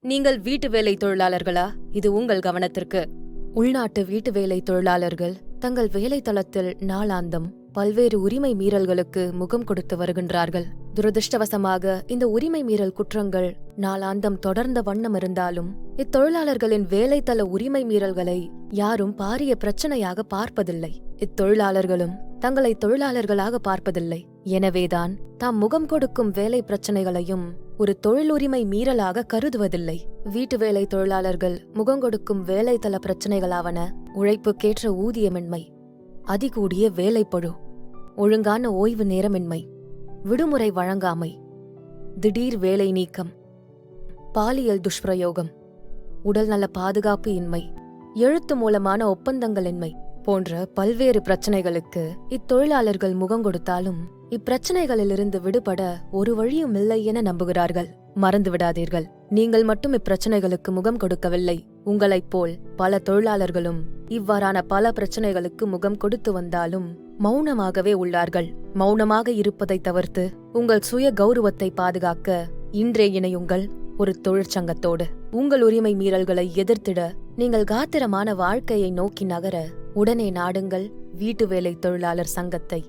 நீங்கள் வீட்டு வேலை தொழிலாளர்களா? இது உங்கள் கவனத்திற்கு. உள்நாட்டு வீட்டு வேலை தொழிலாளர்கள் தங்கள் வேலை தளத்தில் நாளாந்தம் பல்வேறு உரிமை மீறல்களுக்கு முகம் கொடுத்து வருகின்றார்கள். துரதிருஷ்டவசமாக இந்த உரிமை மீறல் குற்றங்கள் நாளாந்தம் தொடர்ந்த வண்ணம் இருந்தாலும் இத்தொழிலாளர்களின் வேலைத்தள உரிமை மீறல்களை யாரும் பாரிய பிரச்சனையாக பார்ப்பதில்லை. இத்தொழிலாளர்களும் தங்களை தொழிலாளர்களாக பார்ப்பதில்லை. எனவேதான் தாம் முகம் கொடுக்கும் வேலை பிரச்சனைகளையும் ஒரு தொழில் உரிமை மீறலாக கருதுவதில்லை. வீட்டு வேலை தொழிலாளர்கள் முகம் கொடுக்கும் வேலைத்தள பிரச்சனைகளாவன உழைப்புக்கேற்ற ஊதியமின்மை, அதிகூடிய வேலைப்பழு, ஒழுங்கான ஓய்வு நேரமின்மை, விடுமுறை வழங்காமை, திடீர் வேலை நீக்கம், பாலியல் துஷ்பிரயோகம், உடல்நல பாதுகாப்பு இன்மை, எழுத்து மூலமான ஒப்பந்தங்களின்மை போன்ற பல்வேறு பிரச்சனைகளுக்கு இத்தொழிலாளர்கள் முகம் கொடுத்தாலும் இப்பிரச்சனைகளிலிருந்து விடுபட ஒரு வழியும் இல்லை என நம்புகிறார்கள். மறந்துவிடாதீர்கள், நீங்கள் மட்டும் இப்பிரச்சனைகளுக்கு முகம் கொடுக்கவில்லை. உங்களைப் போல் பல தொழிலாளர்களும் இவ்வாறான பல பிரச்சனைகளுக்கு முகம் கொடுத்து வந்தாலும் மௌனமாகவே உள்ளார்கள். மௌனமாக இருப்பதை தவிர்த்து உங்கள் சுய கௌரவத்தை பாதுகாக்க இன்றே இணையுங்கள் ஒரு தொழிற்சங்கத்தோடு. உங்கள் உரிமை மீறல்களை எதிர்த்திட நீங்கள் காத்திரமான வாழ்க்கையை நோக்கி நகர உடனே நாடுங்கள் வீட்டு வேலை தொழிலாளர் சங்கத்தை.